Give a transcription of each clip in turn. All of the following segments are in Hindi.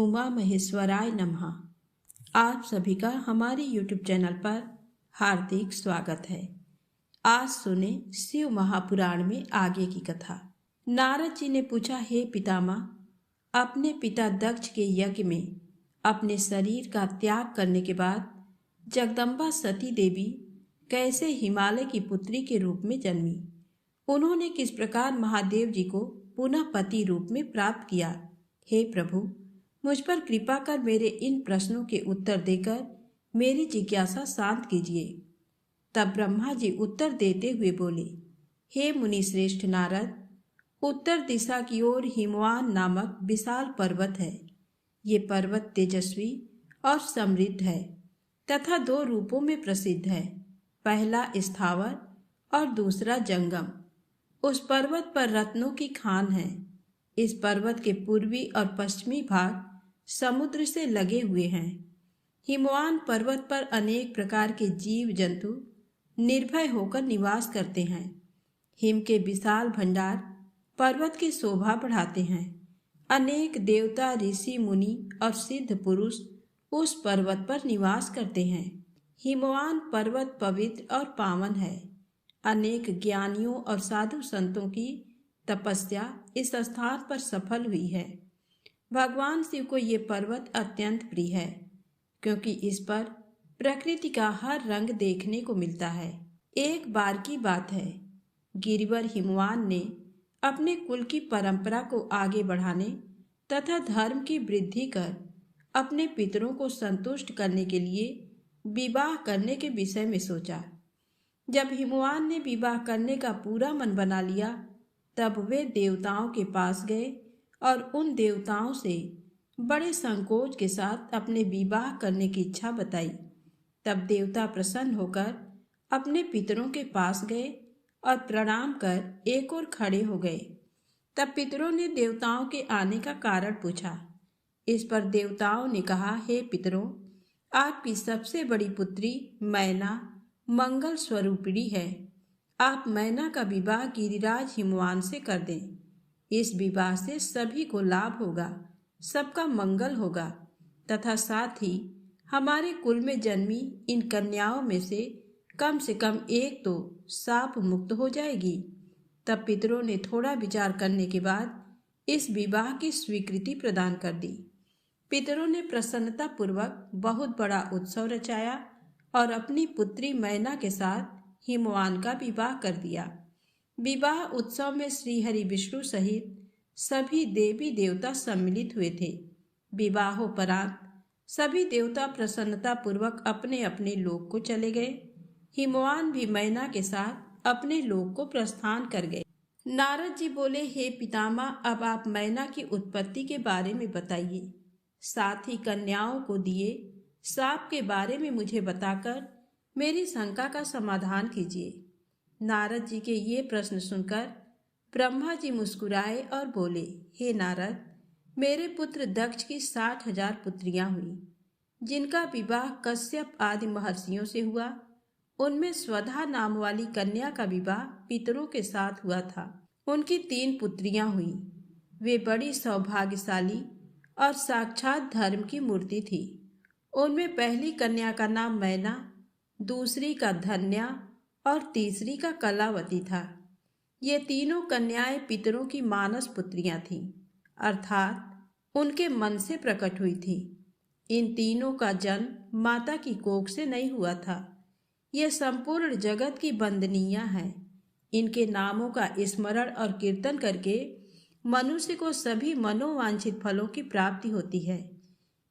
उमा महेश्वराय नमः। आप सभी का हमारे YouTube चैनल पर हार्दिक स्वागत है। आज सुने शिव महापुराण में आगे की कथा। नारद जी ने पूछा, हे पितामह, अपने पिता दक्ष के यज्ञ में अपने शरीर का त्याग करने के बाद जगदम्बा सती देवी कैसे हिमालय की पुत्री के रूप में जन्मी? उन्होंने किस प्रकार महादेव जी को पुनः पति रूप में प्राप्त किया? हे प्रभु, मुझ पर कृपा कर मेरे इन प्रश्नों के उत्तर देकर मेरी जिज्ञासा शांत कीजिए। तब ब्रह्मा जी उत्तर देते हुए बोले, हे मुनि श्रेष्ठ नारद, उत्तर दिशा की ओर हिमवान नामक विशाल पर्वत है। ये पर्वत तेजस्वी और समृद्ध है तथा दो रूपों में प्रसिद्ध है। पहला स्थावर और दूसरा जंगम। उस पर्वत पर रत्नों की खान है। इस पर्वत के पूर्वी और पश्चिमी भाग समुद्र से लगे हुए हैं। हिमवान पर्वत पर अनेक प्रकार के जीव जंतु निर्भय होकर निवास करते हैं। हिम के विशाल भंडार पर्वत की शोभा बढ़ाते हैं। अनेक देवता, ऋषि, मुनि और सिद्ध पुरुष उस पर्वत पर निवास करते हैं। हिमवान पर्वत पवित्र और पावन है। अनेक ज्ञानियों और साधु संतों की तपस्या इस स्थान पर सफल हुई है। भगवान शिव को ये पर्वत अत्यंत प्रिय है, क्योंकि इस पर प्रकृति का हर रंग देखने को मिलता है। एक बार की बात है, गिरिवर हिमवान ने अपने कुल की परंपरा को आगे बढ़ाने तथा धर्म की वृद्धि कर अपने पितरों को संतुष्ट करने के लिए विवाह करने के विषय में सोचा। जब हिमवान ने विवाह करने का पूरा मन बना लिया, तब वे देवताओं के पास गए और उन देवताओं से बड़े संकोच के साथ अपने विवाह करने की इच्छा बताई। तब देवता प्रसन्न होकर अपने पितरों के पास गए और प्रणाम कर एक ओर खड़े हो गए। तब पितरों ने देवताओं के आने का कारण पूछा। इस पर देवताओं ने कहा, हे पितरों, आपकी सबसे बड़ी पुत्री मैना मंगल स्वरूपिणी है। आप मैना का विवाह गिरिराज हिमवान से कर दें। इस विवाह से सभी को लाभ होगा, सबका मंगल होगा तथा साथ ही हमारे कुल में जन्मी इन कन्याओं में से कम एक तो शाप मुक्त हो जाएगी। तब पितरों ने थोड़ा विचार करने के बाद इस विवाह की स्वीकृति प्रदान कर दी। पितरों ने प्रसन्नता पूर्वक बहुत बड़ा उत्सव रचाया और अपनी पुत्री मैना के साथ हिमवान का विवाह कर दिया। विवाह उत्सव में श्री हरि विष्णु सहित सभी देवी देवता सम्मिलित हुए थे। विवाहोपरांत सभी देवता प्रसन्नता पूर्वक अपने अपने लोक को चले गए। हिमवान भी मैना के साथ अपने लोक को प्रस्थान कर गए। नारद जी बोले, हे पितामह, अब आप मैना की उत्पत्ति के बारे में बताइए। साथ ही कन्याओं को दिए शाप के बारे में मुझे बताकर मेरी शंका का समाधान कीजिए। नारद जी के ये प्रश्न सुनकर ब्रह्मा जी मुस्कुराए और बोले, हे नारद, मेरे पुत्र दक्ष की 60,000 पुत्रियां हुई, जिनका विवाह कश्यप आदि महर्षियों से हुआ। उनमें स्वधा नाम वाली कन्या का विवाह पितरों के साथ हुआ था। उनकी 3 पुत्रियां हुई। वे बड़ी सौभाग्यशाली और साक्षात धर्म की मूर्ति थी। उनमें पहली कन्या का नाम मैना, दूसरी का धन्या और तीसरी का कलावती था। ये तीनों कन्याएं पितरों की मानस पुत्रियां थीं, अर्थात उनके मन से प्रकट हुई थी। इन तीनों का जन्म माता की कोख से नहीं हुआ था। ये संपूर्ण जगत की वंदनीया हैं। इनके नामों का स्मरण और कीर्तन करके मनुष्य को सभी मनोवांछित फलों की प्राप्ति होती है।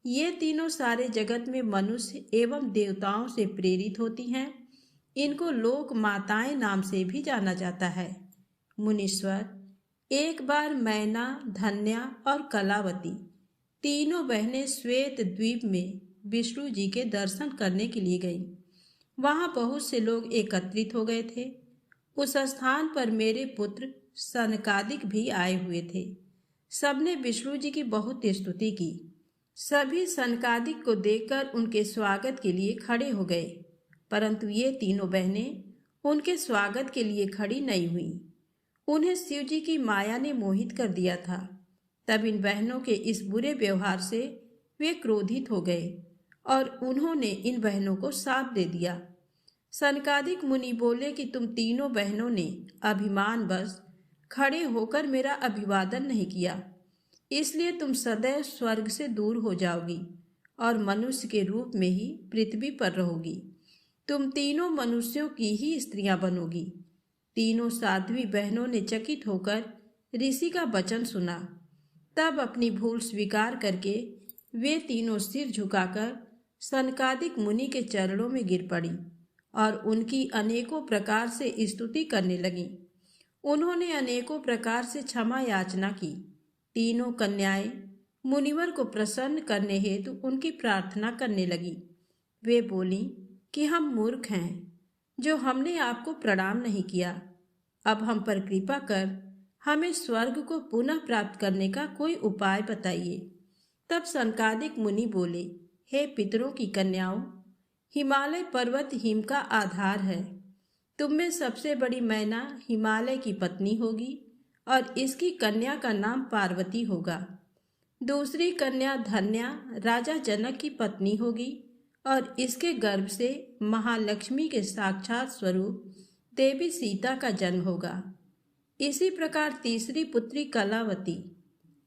ये तीनों सारे जगत में मनुष्य एवं देवताओं से प्रेरित होती हैं। इनको लोक माताएं नाम से भी जाना जाता है। मुनीश्वर, एक बार मैना, धन्या और कलावती तीनों बहनें श्वेत द्वीप में विष्णु जी के दर्शन करने के लिए गईं। वहां बहुत से लोग एकत्रित हो गए थे। उस स्थान पर मेरे पुत्र सनकादिक भी आए हुए थे। सबने विष्णु जी की बहुत स्तुति की। सभी सनकादिक को देखकर उनके स्वागत के लिए खड़े हो गए, परंतु ये तीनों बहनें उनके स्वागत के लिए खड़ी नहीं हुई। उन्हें शिव जी की माया ने मोहित कर दिया था। तब इन बहनों के इस बुरे व्यवहार से वे क्रोधित हो गए और उन्होंने इन बहनों को शाप दे दिया। सनकादिक मुनि बोले कि तुम तीनों बहनों ने अभिमानवश खड़े होकर मेरा अभिवादन नहीं किया, इसलिए तुम सदैव स्वर्ग से दूर हो जाओगी और मनुष्य के रूप में ही पृथ्वी पर रहोगी। तुम तीनों मनुष्यों की ही स्त्रियां बनोगी। तीनों साध्वी बहनों ने चकित होकर ऋषि का वचन सुना। तब अपनी भूल स्वीकार करके वे तीनों सिर झुकाकर सनकादिक मुनि के चरणों में गिर पड़ी और उनकी अनेकों प्रकार से स्तुति करने लगी। उन्होंने अनेकों प्रकार से क्षमा याचना की। तीनों कन्याएं मुनिवर को प्रसन्न करने हेतु उनकी प्रार्थना करने लगी। वे बोली कि हम मूर्ख हैं जो हमने आपको प्रणाम नहीं किया। अब हम पर कृपा कर हमें स्वर्ग को पुनः प्राप्त करने का कोई उपाय बताइए। तब सनकादिक मुनि बोले, हे पितरों की कन्याओं, हिमालय पर्वत हिम का आधार है। तुम में सबसे बड़ी मैना हिमालय की पत्नी होगी और इसकी कन्या का नाम पार्वती होगा। दूसरी कन्या धन्या राजा जनक की पत्नी होगी और इसके गर्भ से महालक्ष्मी के साक्षात स्वरूप देवी सीता का जन्म होगा। इसी प्रकार तीसरी पुत्री कलावती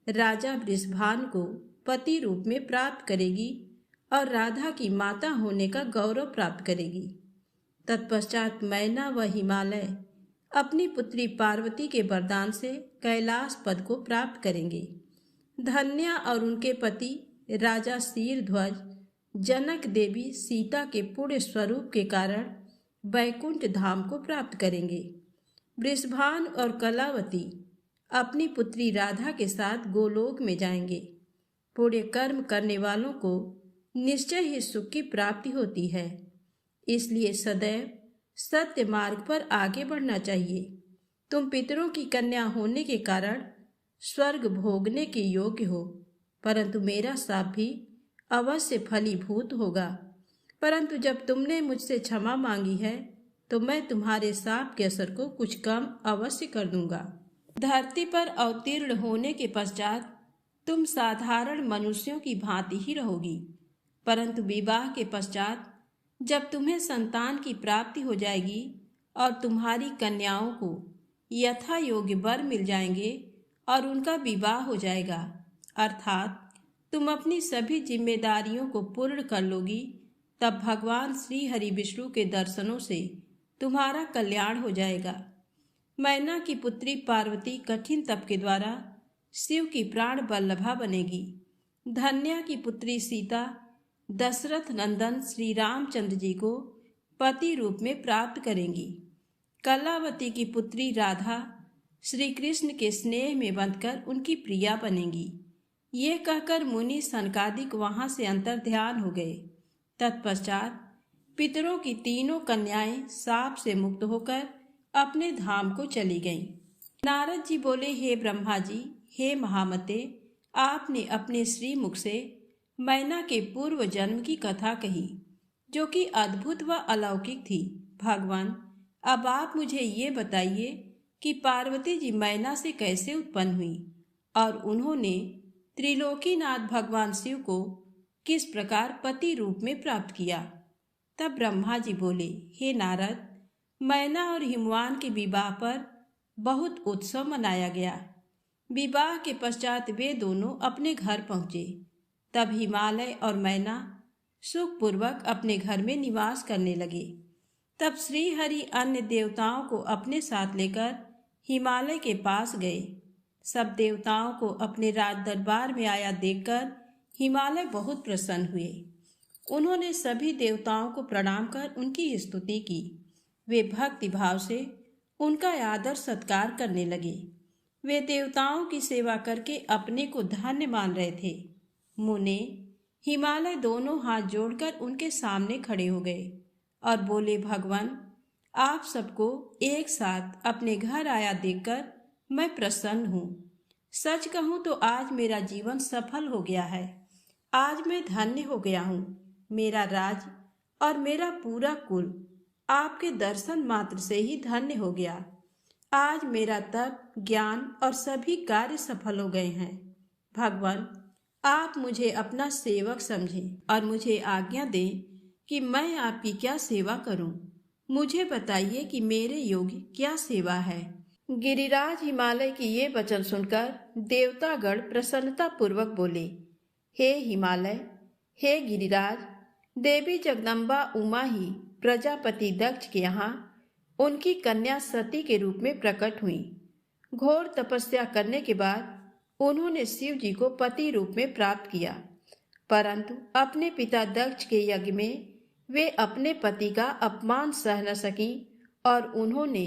राजा वृषभान को पति रूप में प्राप्त करेगी और राधा की माता होने का गौरव प्राप्त करेगी। तत्पश्चात मैना व हिमालय अपनी पुत्री पार्वती के वरदान से कैलाश पद को प्राप्त करेंगे। धन्या और उनके पति राजा शीरध्वज जनक देवी सीता के पूर्ण स्वरूप के कारण वैकुंठ धाम को प्राप्त करेंगे। वृषभान और कलावती अपनी पुत्री राधा के साथ गोलोक में जाएंगे। पुण्य कर्म करने वालों को निश्चय ही सुख की प्राप्ति होती है, इसलिए सदैव सत्य मार्ग पर आगे बढ़ना चाहिए। तुम पितरों की कन्या होने के कारण स्वर्ग भोगने के योग्य हो, परंतु मेरा शाप भी अवश्य फलीभूत होगा। परंतु जब तुमने मुझसे क्षमा मांगी है तो मैं तुम्हारे शाप के असर को कुछ कम अवश्य कर दूंगा। धरती पर अवतीर्ण होने के पश्चात तुम साधारण मनुष्यों की भांति ही रहोगी, परंतु विवाह के पश्चात जब तुम्हें संतान की प्राप्ति हो जाएगी और तुम्हारी कन्याओं को यथा योग्य वर मिल जाएंगे और उनका विवाह हो जाएगा, अर्थात तुम अपनी सभी जिम्मेदारियों को पूर्ण कर लोगी, तब भगवान श्री हरि विष्णु के दर्शनों से तुम्हारा कल्याण हो जाएगा। मैना की पुत्री पार्वती कठिन तप के द्वारा शिव की प्राण वल्लभा बनेगी। धन्या की पुत्री सीता दशरथ नंदन श्री रामचंद्र जी को पति रूप में प्राप्त करेंगी। कलावती की पुत्री राधा श्री कृष्ण के स्नेह में बंधकर उनकी प्रिया बनेंगी। ये कहकर मुनि सनकादिक वहां से अंतर ध्यान हो गए। तत्पश्चात पितरों की तीनों कन्याएं शाप से मुक्त होकर अपने धाम को चली गईं। नारद जी बोले, हे ब्रह्मा जी, हे महामते, आपने अपने श्री मुख से मैना के पूर्व जन्म की कथा कही जो कि अद्भुत व अलौकिक थी। भगवान, अब आप मुझे ये बताइए कि पार्वती जी मैना से कैसे उत्पन्न हुई और उन्होंने त्रिलोकीनाथ भगवान शिव को किस प्रकार पति रूप में प्राप्त किया। तब ब्रह्मा जी बोले, हे नारद, मैना और हिमवान के विवाह पर बहुत उत्सव मनाया गया। विवाह के पश्चात वे दोनों अपने घर पहुंचे। तब हिमालय और मैना सुखपूर्वक अपने घर में निवास करने लगे। तब श्री हरि अन्य देवताओं को अपने साथ लेकर हिमालय के पास गए। सब देवताओं को अपने राज दरबार में आया देखकर हिमालय बहुत प्रसन्न हुए। उन्होंने सभी देवताओं को प्रणाम कर उनकी स्तुति की। वे भक्ति भाव से उनका आदर सत्कार करने लगे। वे देवताओं की सेवा करके अपने को धन्य मान रहे थे। मुने हिमालय दोनों हाथ जोड़कर उनके सामने खड़े हो गए और बोले, भगवान, आप सबको एक साथ अपने घर आया देखकर मैं प्रसन्न हूँ। सच कहूँ तो आज मेरा जीवन सफल हो गया है। आज मैं धन्य हो गया हूँ। मेरा राज और मेरा पूरा कुल आपके दर्शन मात्र से ही धन्य हो गया। आज मेरा तप, ज्ञान और सभी कार्य सफल हो गए हैं। भगवान, आप मुझे अपना सेवक समझें और मुझे आज्ञा दें कि मैं आपकी क्या सेवा करूं। मुझे बताइए कि मेरे योग्य क्या सेवा है। गिरिराज हिमालय की ये वचन सुनकर देवतागण प्रसन्नता पूर्वक बोले, हे हिमालय, हे गिरिराज, देवी जगदम्बा उमा ही प्रजापति दक्ष के यहाँ उनकी कन्या सती के रूप में प्रकट हुई। घोर तपस्या करने के बाद उन्होंने शिव जी को पति रूप में प्राप्त किया, परंतु अपने पिता दक्ष के यज्ञ में वे अपने पति का अपमान सह न सकी और उन्होंने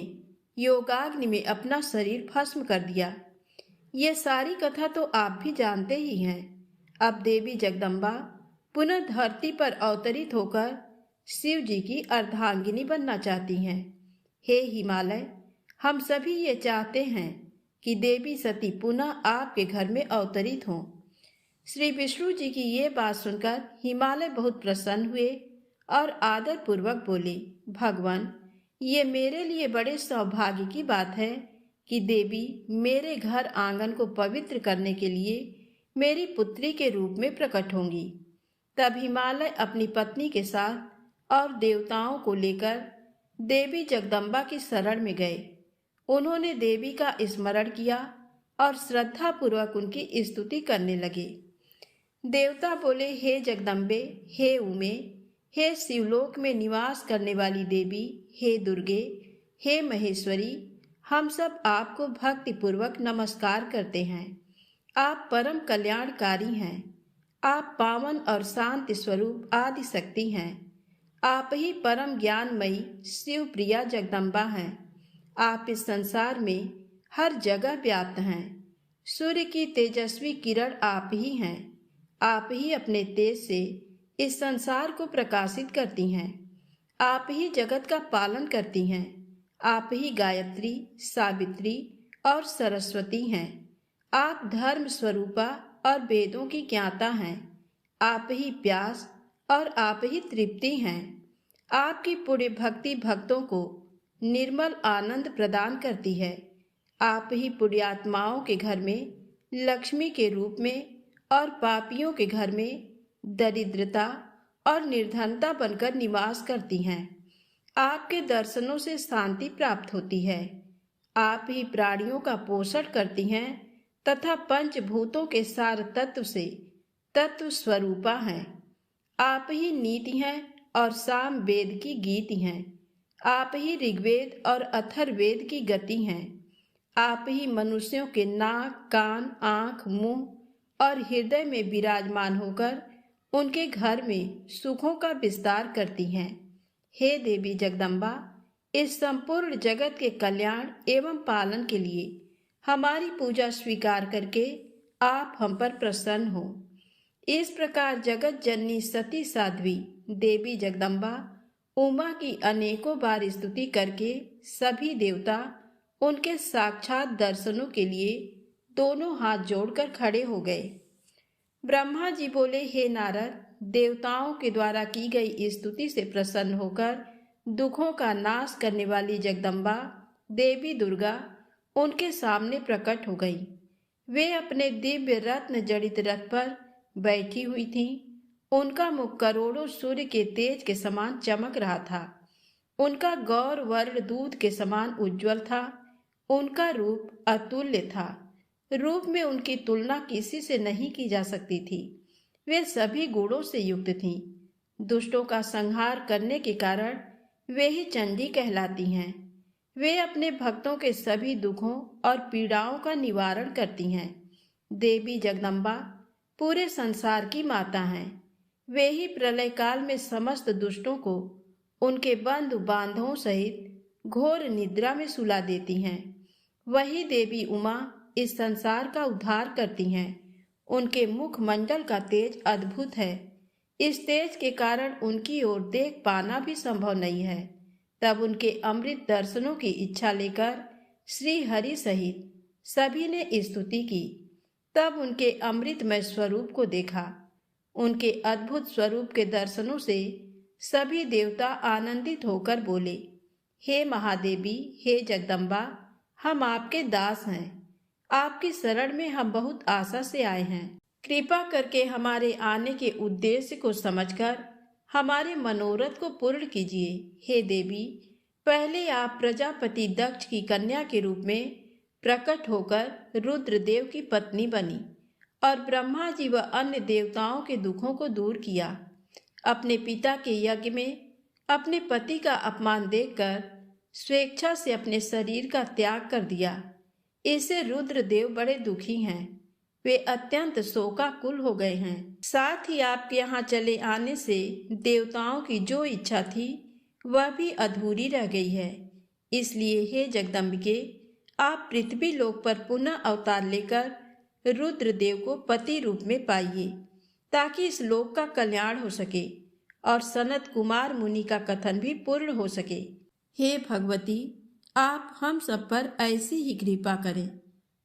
योगाग्नि में अपना शरीर भस्म कर दिया। ये सारी कथा तो आप भी जानते ही हैं। अब देवी जगदम्बा पुनः धरती पर अवतरित होकर शिव जी की अर्धांगिनी बनना चाहती हैं। हे हिमालय, हम सभी ये चाहते हैं कि देवी सती पुनः आपके घर में अवतरित हों। श्री विष्णु जी की ये बात सुनकर हिमालय बहुत प्रसन्न हुए और आदर पूर्वक बोले, भगवान, ये मेरे लिए बड़े सौभाग्य की बात है कि देवी मेरे घर आंगन को पवित्र करने के लिए मेरी पुत्री के रूप में प्रकट होंगी। तब हिमालय अपनी पत्नी के साथ और देवताओं को लेकर देवी जगदम्बा की शरण में गए। उन्होंने देवी का स्मरण किया और श्रद्धा पूर्वक उनकी स्तुति करने लगे। देवता बोले, हे जगदम्बे, हे उमे, हे शिवलोक में निवास करने वाली देवी, हे दुर्गे, हे महेश्वरी, हम सब आपको भक्ति पूर्वक नमस्कार करते हैं। आप परम कल्याणकारी हैं। आप पावन और शांति स्वरूप आदि शक्ति हैं। आप ही परम ज्ञानमयी शिव प्रिया जगदम्बा हैं। आप इस संसार में हर जगह व्याप्त हैं। सूर्य की तेजस्वी किरण आप ही हैं। आप ही अपने तेज से इस संसार को प्रकाशित करती हैं। आप ही जगत का पालन करती हैं। आप ही गायत्री, सावित्री और सरस्वती हैं। आप धर्म स्वरूपा और वेदों की ज्ञाता हैं। आप ही प्यास और आप ही तृप्ति हैं। आपकी पुण्य भक्ति भक्तों को निर्मल आनंद प्रदान करती है। आप ही पुण्यात्माओं के घर में लक्ष्मी के रूप में और पापियों के घर में दरिद्रता और निर्धनता बनकर निवास करती हैं। आपके दर्शनों से शांति प्राप्त होती है। आप ही प्राणियों का पोषण करती हैं तथा पंचभूतों के सार तत्व से तत्व स्वरूपा हैं। आप ही नीति हैं और साम वेद की गीति हैं। आप ही ऋग्वेद और अथर्ववेद की गति हैं। आप ही मनुष्यों के नाक, कान, आँख, मुंह और हृदय में विराजमान होकर उनके घर में सुखों का विस्तार करती हैं। हे देवी जगदम्बा, इस संपूर्ण जगत के कल्याण एवं पालन के लिए हमारी पूजा स्वीकार करके आप हम पर प्रसन्न हो। इस प्रकार जगत जननी सती साध्वी देवी जगदम्बा उमा की अनेकों बार स्तुति करके सभी देवता उनके साक्षात दर्शनों के लिए दोनों हाथ जोड़कर खड़े हो गए। ब्रह्मा जी बोले, हे नारद, देवताओं के द्वारा की गई स्तुति से प्रसन्न होकर दुखों का नाश करने वाली जगदम्बा देवी दुर्गा उनके सामने प्रकट हो गई। वे अपने दिव्य रत्न जड़ित रथ पर बैठी हुई थीं। उनका मुख करोड़ों सूर्य के तेज के समान चमक रहा था। उनका गौर वर्ण दूध के समान उज्जवल था। उनका रूप अतुल्य था। रूप में उनकी तुलना किसी से नहीं की जा सकती थी। वे सभी गुणों से युक्त थीं। दुष्टों का संहार करने के कारण वे ही चंडी कहलाती हैं। वे अपने भक्तों के सभी दुखों और पीड़ाओं का निवारण करती हैं। देवी जगदम्बा पूरे संसार की माता हैं। वे ही प्रलय काल में समस्त दुष्टों को उनके बंधु बांधवों सहित घोर निद्रा में सुला देती हैं। वही देवी उमा इस संसार का उद्धार करती हैं। उनके मुख मंडल का तेज अद्भुत है। इस तेज के कारण उनकी ओर देख पाना भी संभव नहीं है। तब उनके अमृत दर्शनों की इच्छा लेकर श्री हरि सहित सभी ने स्तुति की। तब उनके अमृतमय स्वरूप को देखा। उनके अद्भुत स्वरूप के दर्शनों से सभी देवता आनंदित होकर बोले, हे महादेवी, हे जगदम्बा, हम आपके दास हैं। आपकी शरण में हम बहुत आशा से आए हैं। कृपा करके हमारे आने के उद्देश्य को समझकर हमारे मनोरथ को पूर्ण कीजिए। हे देवी, पहले आप प्रजापति दक्ष की कन्या के रूप में प्रकट होकर रुद्रदेव की पत्नी बनी और ब्रह्मा जी व अन्य देवताओं के दुखों को दूर किया। अपने पिता के यज्ञ में अपने पति का अपमान देखकर स्वेच्छा से अपने शरीर का त्याग कर दिया। इससे रुद्रदेव बड़े दुखी हैं। वे अत्यंत शोकाकुल हो गए हैं। साथ ही आपके यहाँ चले आने से देवताओं की जो इच्छा थी वह भी अधूरी रह गई है। इसलिए हे जगदम्बिके, आप पृथ्वी लोक पर पुनः अवतार लेकर रुद्रदेव को पति रूप में पाइए, ताकि इस लोक का कल्याण हो सके और सनत कुमार मुनि का कथन भी पूर्ण हो सके। हे भगवती, आप हम सब पर ऐसी ही कृपा करें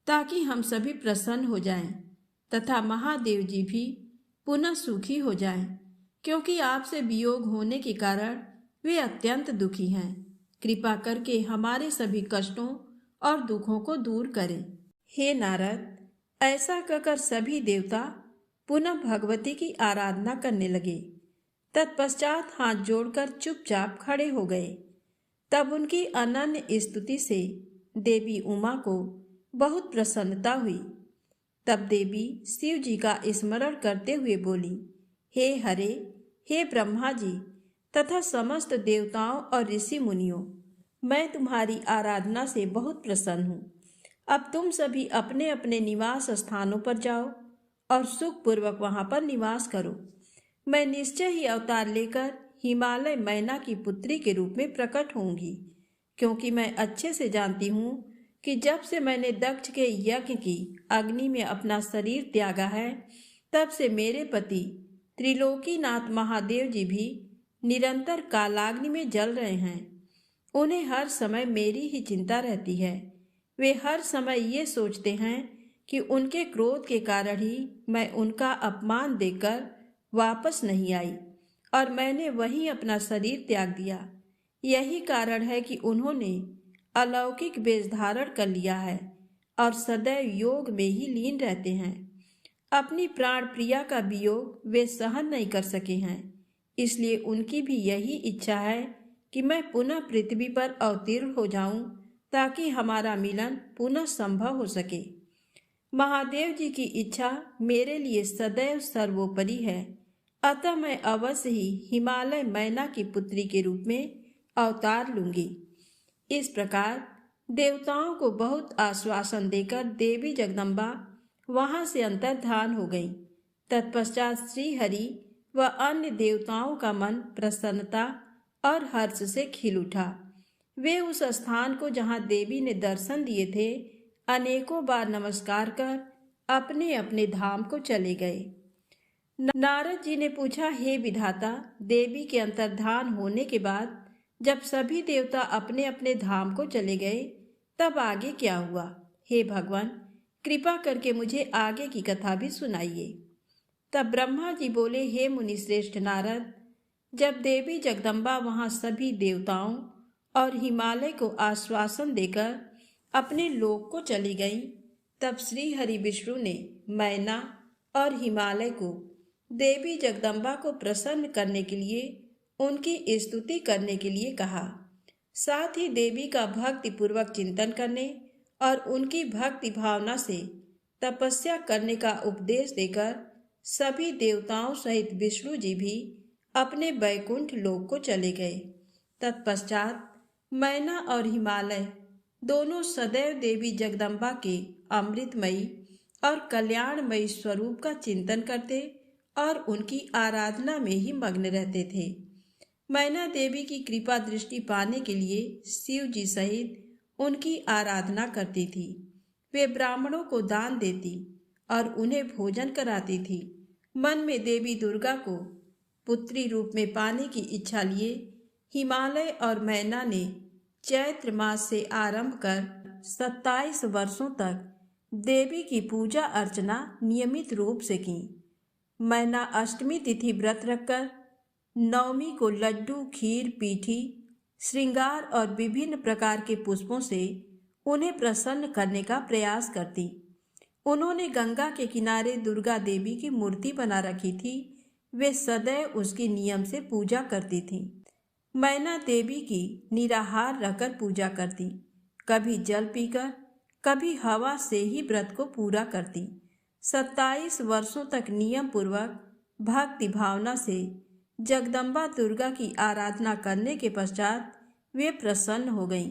ताकि हम सभी प्रसन्न हो जाएं तथा महादेव जी भी पुनः सुखी हो जाएं, क्योंकि आपसे वियोग होने के कारण वे अत्यंत दुखी हैं। कृपा करके हमारे सभी कष्टों और दुखों को दूर करें। हे नारद, ऐसा कहकर सभी देवता पुनः भगवती की आराधना करने लगे। तत्पश्चात हाथ जोड़कर चुपचाप खड़े हो गए। तब उनकी अनन्य स्तुति से देवी उमा को बहुत प्रसन्नता हुई। तब देवी शिव जी का स्मरण करते हुए बोली, हे हरे, हे ब्रह्मा जी तथा समस्त देवताओं और ऋषि मुनियों, मैं तुम्हारी आराधना से बहुत प्रसन्न हूँ। अब तुम सभी अपने अपने निवास स्थानों पर जाओ और सुखपूर्वक वहाँ पर निवास करो। मैं निश्चय ही अवतार लेकर हिमालय मैना की पुत्री के रूप में प्रकट होंगी, क्योंकि मैं अच्छे से जानती हूँ कि जब से मैंने दक्ष के यज्ञ की अग्नि में अपना शरीर त्यागा है, तब से मेरे पति त्रिलोकीनाथ महादेव जी भी निरंतर कालाग्नि में जल रहे हैं। उन्हें हर समय मेरी ही चिंता रहती है। वे हर समय ये सोचते हैं कि उनके क्रोध के कारण ही मैं उनका अपमान देकर वापस नहीं आई और मैंने वहीं अपना शरीर त्याग दिया। यही कारण है कि उन्होंने अलौकिक वेश धारण कर लिया है और सदैव योग में ही लीन रहते हैं। अपनी प्राण प्रिया का वियोग वे सहन नहीं कर सके हैं, इसलिए उनकी भी यही इच्छा है कि मैं पुनः पृथ्वी पर अवतीर्ण हो जाऊं, ताकि हमारा मिलन पुनः संभव हो सके। महादेव जी की इच्छा मेरे लिए सदैव सर्वोपरि है, अतः मैं अवश्य ही हिमालय मैना की पुत्री के रूप में अवतार लूंगी। इस प्रकार देवताओं को बहुत आश्वासन देकर देवी जगदम्बा वहां से अंतर्धान हो गई। तत्पश्चात श्री हरि व अन्य देवताओं का मन प्रसन्नता और हर्ष से खिल उठा। वे उस स्थान को जहां देवी ने दर्शन दिए थे अनेकों बार नमस्कार कर अपने अपने धाम को चले गए। नारद जी ने पूछा, हे विधाता, देवी के अंतर्धान होने के बाद जब सभी देवता अपने अपने धाम को चले गए तब आगे क्या हुआ? हे भगवान, कृपा करके मुझे आगे की कथा भी सुनाइए। तब ब्रह्मा जी बोले, हे मुनि श्रेष्ठ नारद, जब देवी जगदम्बा वहां सभी देवताओं और हिमालय को आश्वासन देकर अपने लोक को चली गई, तब श्री हरि विष्णु ने मैना और हिमालय को देवी जगदम्बा को प्रसन्न करने के लिए उनकी स्तुति करने के लिए कहा। साथ ही देवी का भक्ति पूर्वक चिंतन करने और उनकी भक्ति भावना से तपस्या करने का उपदेश देकर सभी देवताओं सहित विष्णु जी भी अपने वैकुंठ लोक को चले गए। तत्पश्चात मैना और हिमालय दोनों सदैव देवी जगदम्बा के अमृतमयी और कल्याणमयी स्वरूप का चिंतन करते और उनकी आराधना में ही मग्न रहते थे। मैना देवी की कृपा दृष्टि पाने के लिए शिव जी सहित उनकी आराधना करती थी। वे ब्राह्मणों को दान देती और उन्हें भोजन कराती थी। मन में देवी दुर्गा को पुत्री रूप में पाने की इच्छा लिए हिमालय और मैना ने चैत्र मास से आरंभ कर 27 वर्षों तक देवी की पूजा अर्चना नियमित रूप से की। मैना अष्टमी तिथि व्रत रखकर नवमी को लड्डू, खीर, पीठी, श्रृंगार और विभिन्न प्रकार के पुष्पों से उन्हें प्रसन्न करने का प्रयास करती। उन्होंने गंगा के किनारे दुर्गा देवी की मूर्ति बना रखी थी। वे सदैव उसकी नियम से पूजा करती थीं। मैना देवी की निराहार रहकर पूजा करती, कभी जल पीकर, कभी हवा से ही व्रत को पूरा करती। 27 वर्षों तक नियम पूर्वक भक्ति भावना से जगदम्बा दुर्गा की आराधना करने के पश्चात वे प्रसन्न हो गईं।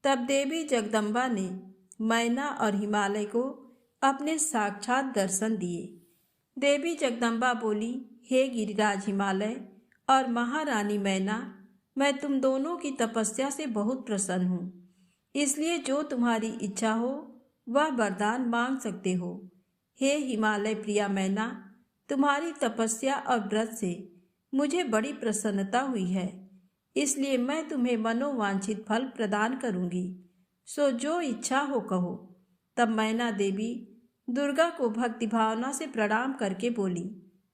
तब देवी जगदम्बा ने मैना और हिमालय को अपने साक्षात दर्शन दिए। देवी जगदम्बा बोली, हे गिरिराज हिमालय और महारानी मैना, मैं तुम दोनों की तपस्या से बहुत प्रसन्न हूँ, इसलिए जो तुम्हारी इच्छा हो वह वरदान मांग सकते हो। हे हिमालय प्रिया मैना, तुम्हारी तपस्या और व्रत से मुझे बड़ी प्रसन्नता हुई है, इसलिए मैं तुम्हें मनोवांछित फल प्रदान करूंगी। सो जो इच्छा हो कहो। तब मैना देवी दुर्गा को भक्ति भावना से प्रणाम करके बोली,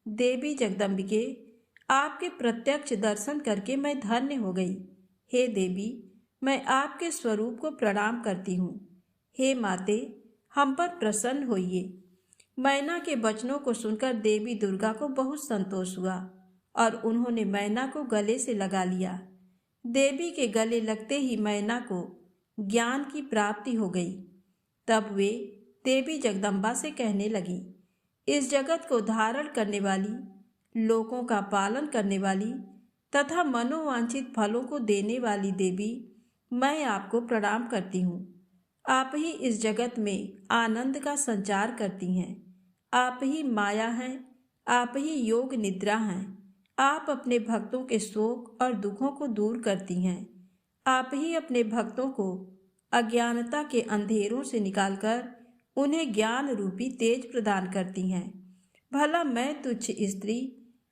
देवी जगदम्बिके, आपके प्रत्यक्ष दर्शन करके मैं धन्य हो गई। हे देवी, मैं आपके स्वरूप को प्रणाम करती हूँ। हे माते, हम पर प्रसन्न होइए। मैना के वचनों को सुनकर देवी दुर्गा को बहुत संतोष हुआ और उन्होंने मैना को गले से लगा लिया। देवी के गले लगते ही मैना को ज्ञान की प्राप्ति हो गई। तब वे देवी जगदम्बा से कहने लगी, इस जगत को धारण करने वाली, लोगों का पालन करने वाली तथा मनोवांछित फलों को देने वाली देवी, मैं आपको प्रणाम करती हूँ। आप ही इस जगत में आनंद का संचार करती हैं। आप ही माया हैं, आप ही योग निद्रा हैं। आप अपने भक्तों के शोक और दुखों को दूर करती हैं। आप ही अपने भक्तों को अज्ञानता के अंधेरों से निकालकर उन्हें ज्ञान रूपी तेज प्रदान करती हैं। भला मैं तुच्छ स्त्री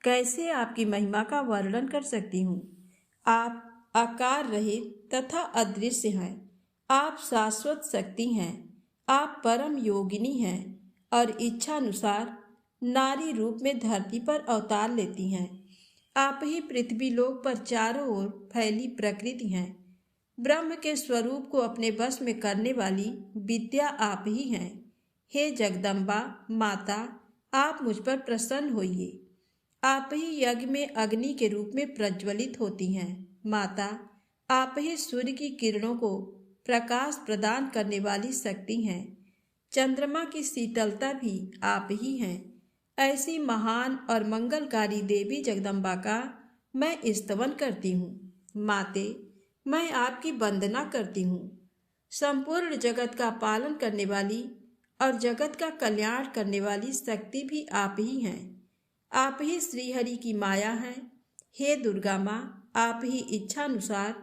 कैसे आपकी महिमा का वर्णन कर सकती हूँ। आप आकार रहित तथा अदृश्य हैं। आप शाश्वत शक्ति हैं। आप परम योगिनी हैं और इच्छानुसार नारी रूप में धरती पर अवतार लेती हैं। आप ही पृथ्वी लोक पर चारों ओर फैली प्रकृति हैं। ब्रह्म के स्वरूप को अपने वश में करने वाली विद्या आप ही हैं। हे जगदम्बा माता, आप मुझ पर प्रसन्न होइए। आप ही यज्ञ में अग्नि के रूप में प्रज्वलित होती हैं। माता, आप ही सूर्य की किरणों को प्रकाश प्रदान करने वाली शक्ति हैं। चंद्रमा की शीतलता भी आप ही हैं। ऐसी महान और मंगलकारी देवी जगदम्बा का मैं स्तवन करती हूँ। माते, मैं आपकी वंदना करती हूँ। संपूर्ण जगत का पालन करने वाली और जगत का कल्याण करने वाली शक्ति भी आप ही हैं। आप ही श्रीहरि की माया हैं। हे दुर्गा माँ, आप ही इच्छानुसार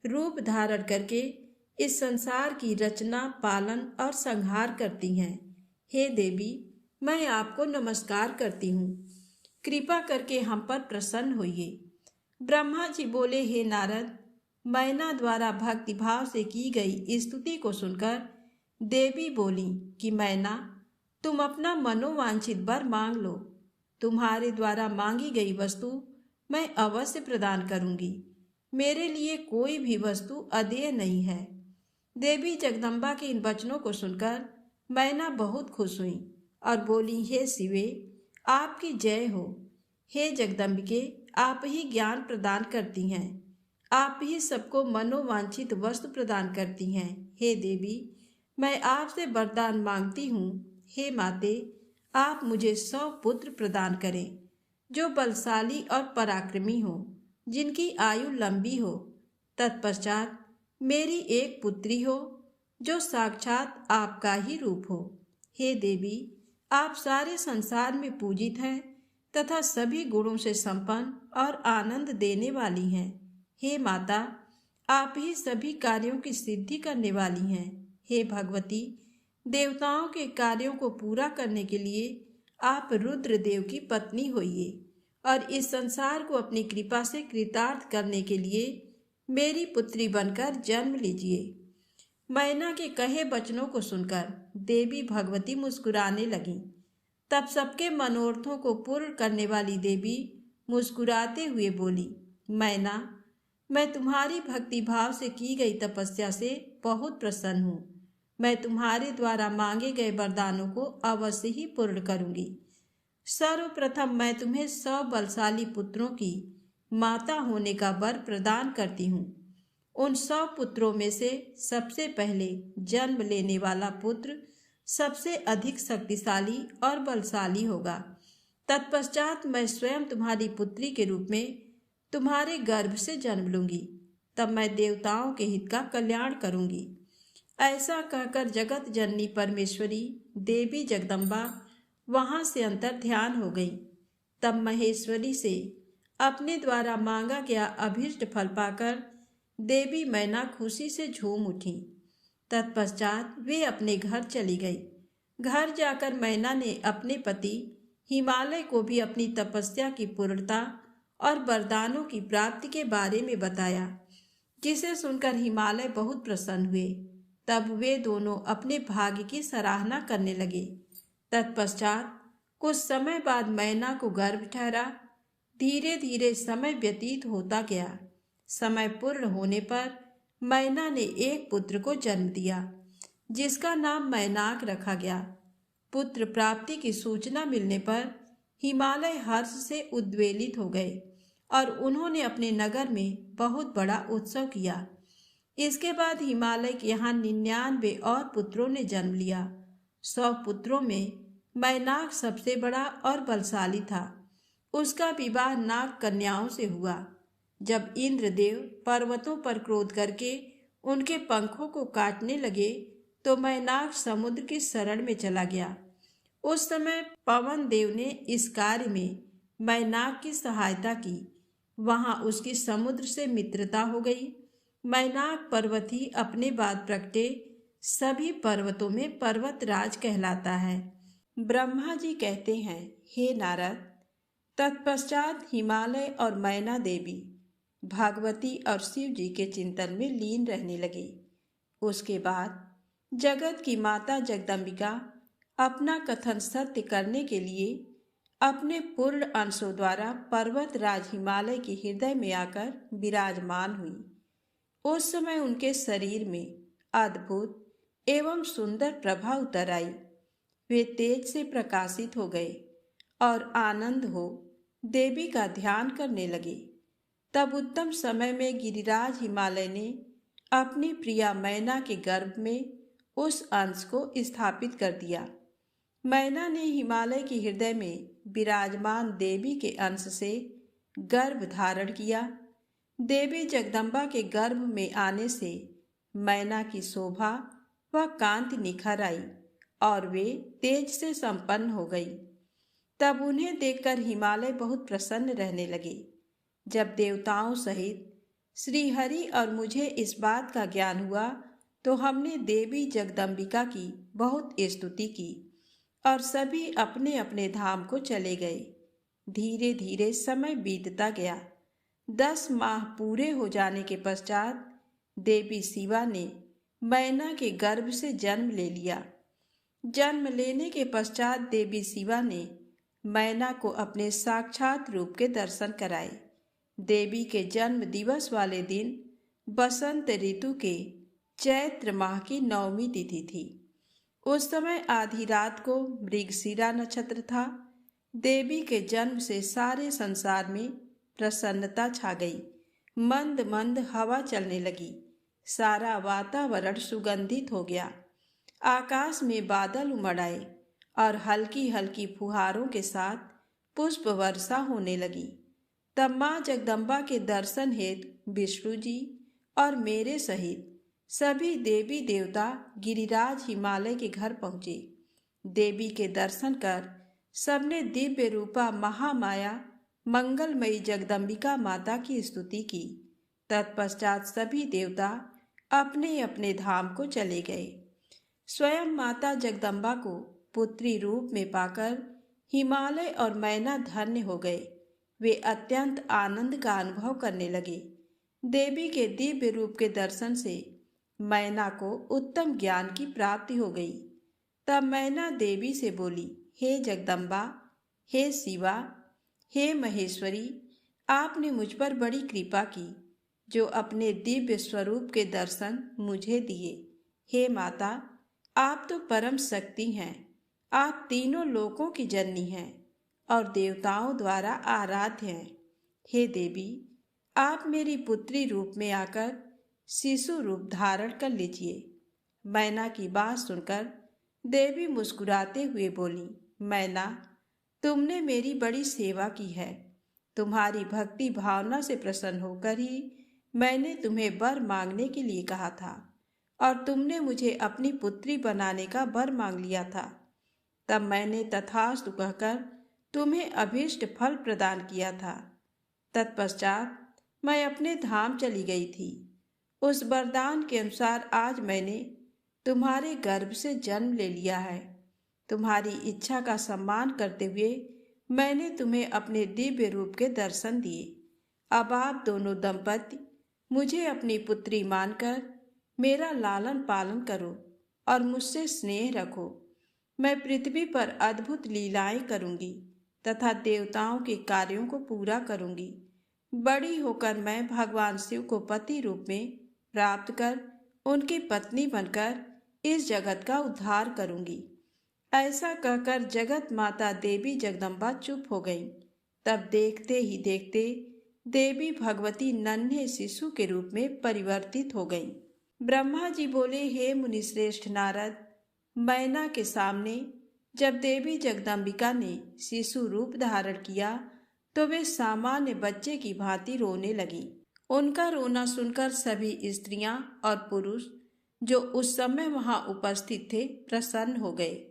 रूप धारण करके इस संसार की रचना, पालन और संहार करती हैं। हे देवी, मैं आपको नमस्कार करती हूँ। कृपा करके हम पर प्रसन्न होइए। ब्रह्मा जी बोले, हे नारद, मैना द्वारा भक्ति भाव से की गई स्तुति को सुनकर देवी बोली कि मैना, तुम अपना मनोवांछित वर मांग लो। तुम्हारे द्वारा मांगी गई वस्तु मैं अवश्य प्रदान करूंगी। मेरे लिए कोई भी वस्तु अदेय नहीं है। देवी जगदम्बा के इन वचनों को सुनकर मैना बहुत खुश हुई और बोली, हे शिवे, आपकी जय हो। हे जगदम्बिके, आप ही ज्ञान प्रदान करती हैं। आप ही सबको मनोवांछित वस्तु प्रदान करती हैं। हे देवी, मैं आपसे वरदान मांगती हूँ। हे माते, आप मुझे 100 पुत्र प्रदान करें, जो बलशाली और पराक्रमी हो, जिनकी आयु लंबी हो। तत्पश्चात मेरी एक पुत्री हो, जो साक्षात आपका ही रूप हो। हे देवी, आप सारे संसार में पूजित हैं तथा सभी गुणों से संपन्न और आनंद देने वाली हैं। हे माता, आप ही सभी कार्यों की सिद्धि करने वाली हैं। हे भगवती, देवताओं के कार्यों को पूरा करने के लिए आप रुद्रदेव की पत्नी होइए और इस संसार को अपनी कृपा से कृतार्थ करने के लिए मेरी पुत्री बनकर जन्म लीजिए। मैना के कहे वचनों को सुनकर देवी भगवती मुस्कुराने लगी। तब सबके मनोरथों को पूर्ण करने वाली देवी मुस्कुराते हुए बोली, मैना, मैं तुम्हारी भक्ति भाव से की गई तपस्या से बहुत प्रसन्न हूँ। मैं तुम्हारे द्वारा मांगे गए वरदानों को अवश्य ही पूर्ण करूंगी। सर्वप्रथम मैं तुम्हें 100 बलशाली पुत्रों की माता होने का वर प्रदान करती हूँ। उन 100 पुत्रों में से सबसे पहले जन्म लेने वाला पुत्र सबसे अधिक शक्तिशाली और बलशाली होगा। तत्पश्चात मैं स्वयं तुम्हारी पुत्री के रूप में तुम्हारे गर्भ से जन्म लूंगी। तब मैं देवताओं के हित का कल्याण करूंगी। ऐसा कहकर जगत जननी परमेश्वरी देवी जगदम्बा वहां से अंतर ध्यान हो गई। तब महेश्वरी से अपने द्वारा मांगा गया अभीष्ट फल पाकर देवी मैना खुशी से झूम उठी। तत्पश्चात वे अपने घर चली गई। घर जाकर मैना ने अपने पति हिमालय को भी अपनी तपस्या की पूर्णता और वरदानों की प्राप्ति के बारे में बताया, जिसे सुनकर हिमालय बहुत प्रसन्न हुए। तब वे दोनों अपने भाग्य की सराहना करने लगे। तत्पश्चात कुछ समय बाद मैना को गर्भ ठहरा। धीरे धीरे समय व्यतीत होता गया। समय पूर्ण होने पर मैना ने एक पुत्र को जन्म दिया, जिसका नाम मैनाक रखा गया। पुत्र प्राप्ति की सूचना मिलने पर हिमालय हर्ष से उद्वेलित हो गए और उन्होंने अपने नगर में बहुत बड़ा उत्सव किया। इसके बाद हिमालय के यहाँ 99 और पुत्रों ने जन्म लिया। 100 पुत्रों में मैनाक सबसे बड़ा और बलशाली था। उसका विवाह नाग कन्याओं से हुआ। जब इंद्रदेव पर्वतों पर क्रोध करके उनके पंखों को काटने लगे तो मैनाक समुद्र की शरण में चला गया। उस समय पवन देव ने इस कार्य में मैनाक की सहायता की। वहां उसकी समुद्र से मित्रता हो गई। मैनाक पर्वत ही अपने बाद प्रगटे सभी पर्वतों में पर्वतराज कहलाता है। ब्रह्मा जी कहते हैं, हे नारद, तत्पश्चात हिमालय और मैना देवी भागवती और शिव जी के चिंतन में लीन रहने लगे। उसके बाद जगत की माता जगदम्बिका अपना कथन सत्य करने के लिए अपने पूर्ण अंशों द्वारा पर्वतराज हिमालय के हृदय में आकर विराजमान हुई। उस समय उनके शरीर में अद्भुत एवं सुंदर प्रभा उतर आई। वे तेज से प्रकाशित हो गए और आनंद हो देवी का ध्यान करने लगे। तब उत्तम समय में गिरिराज हिमालय ने अपनी प्रिया मैना के गर्भ में उस अंश को स्थापित कर दिया। मैना ने हिमालय के हृदय में विराजमान देवी के अंश से गर्भ धारण किया। देवी जगदम्बा के गर्भ में आने से मैना की शोभा व कांति निखर आई और वे तेज से संपन्न हो गई। तब उन्हें देखकर हिमालय बहुत प्रसन्न रहने लगे। जब देवताओं सहित श्री हरि और मुझे इस बात का ज्ञान हुआ तो हमने देवी जगदम्बिका की बहुत स्तुति की और सभी अपने अपने धाम को चले गए। धीरे धीरे समय बीतता गया। 10 माह पूरे हो जाने के पश्चात देवी शिवा ने मैना के गर्भ से जन्म ले लिया। जन्म लेने के पश्चात देवी शिवा ने मैना को अपने साक्षात रूप के दर्शन कराए। देवी के जन्म दिवस वाले दिन बसंत ऋतु के चैत्र माह की 9वीं तिथि थी। उस समय आधी रात को मृगशिरा नक्षत्र था। देवी के जन्म से सारे संसार में प्रसन्नता छा गई। मंद मंद हवा चलने लगी। सारा वातावरण सुगंधित हो गया। आकाश में बादल उमड़ आए और हल्की हल्की फुहारों के साथ पुष्प वर्षा होने लगी। तब माँ जगदम्बा के दर्शन हेतु विष्णु जी और मेरे सहित सभी देवी देवता गिरिराज हिमालय के घर पहुँचे। देवी के दर्शन कर सबने दिव्य रूपा महामाया मंगलमयी जगदम्बिका माता की स्तुति की। तत्पश्चात सभी देवता अपने अपने धाम को चले गए। स्वयं माता जगदम्बा को पुत्री रूप में पाकर हिमालय और मैना धन्य हो गए। वे अत्यंत आनंद का अनुभव करने लगे। देवी के दिव्य रूप के दर्शन से मैना को उत्तम ज्ञान की प्राप्ति हो गई। तब मैना देवी से बोली, हे जगदम्बा, हे शिवा, हे महेश्वरी, आपने मुझ पर बड़ी कृपा की जो अपने दिव्य स्वरूप के दर्शन मुझे दिए। हे माता, आप तो परम शक्ति हैं। आप तीनों लोकों की जननी हैं और देवताओं द्वारा आराध्य हैं। हे देवी, आप मेरी पुत्री रूप में आकर शिशु रूप धारण कर लीजिए। मैना की बात सुनकर देवी मुस्कुराते हुए बोली, मैना, तुमने मेरी बड़ी सेवा की है। तुम्हारी भक्ति भावना से प्रसन्न होकर ही मैंने तुम्हें वर मांगने के लिए कहा था और तुमने मुझे अपनी पुत्री बनाने का वर मांग लिया था। तब मैंने तथास्तु कहकर तुम्हें अभीष्ट फल प्रदान किया था। तत्पश्चात मैं अपने धाम चली गई थी। उस वरदान के अनुसार आज मैंने तुम्हारे गर्भ से जन्म ले लिया है। तुम्हारी इच्छा का सम्मान करते हुए मैंने तुम्हें अपने दिव्य रूप के दर्शन दिए। अब आप दोनों दंपति मुझे अपनी पुत्री मानकर मेरा लालन पालन करो और मुझसे स्नेह रखो। मैं पृथ्वी पर अद्भुत लीलाएं करूंगी तथा देवताओं के कार्यों को पूरा करूंगी। बड़ी होकर मैं भगवान शिव को पति रूप में प्राप्त कर उनकी पत्नी बनकर इस जगत का उद्धार करूंगी। ऐसा कहकर जगत माता देवी जगदम्बा चुप हो गईं। तब देखते ही देखते देवी भगवती नन्हे शिशु के रूप में परिवर्तित हो गईं। ब्रह्मा जी बोले, हे मुनिश्रेष्ठ नारद, मैना के सामने जब देवी जगदम्बिका ने शिशु रूप धारण किया तो वे सामान्य बच्चे की भांति रोने लगी। उनका रोना सुनकर सभी स्त्रियां और पुरुष जो उस समय वहां उपस्थित थे प्रसन्न हो गए।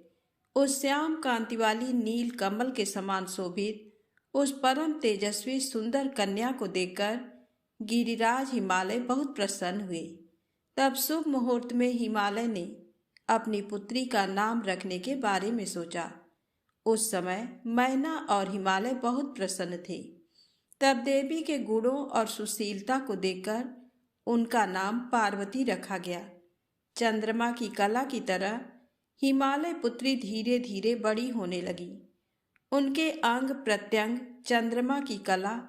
उस श्याम कांति वाली नील कमल के समान शोभित उस परम तेजस्वी सुंदर कन्या को देखकर गिरिराज हिमालय बहुत प्रसन्न हुए। तब शुभ मुहूर्त में हिमालय ने अपनी पुत्री का नाम रखने के बारे में सोचा। उस समय मैना और हिमालय बहुत प्रसन्न थे। तब देवी के गुणों और सुशीलता को देखकर उनका नाम पार्वती रखा गया। चंद्रमा की कला की तरह हिमालय पुत्री धीरे धीरे बड़ी होने लगी। उनके अंग प्रत्यंग चंद्रमा की कला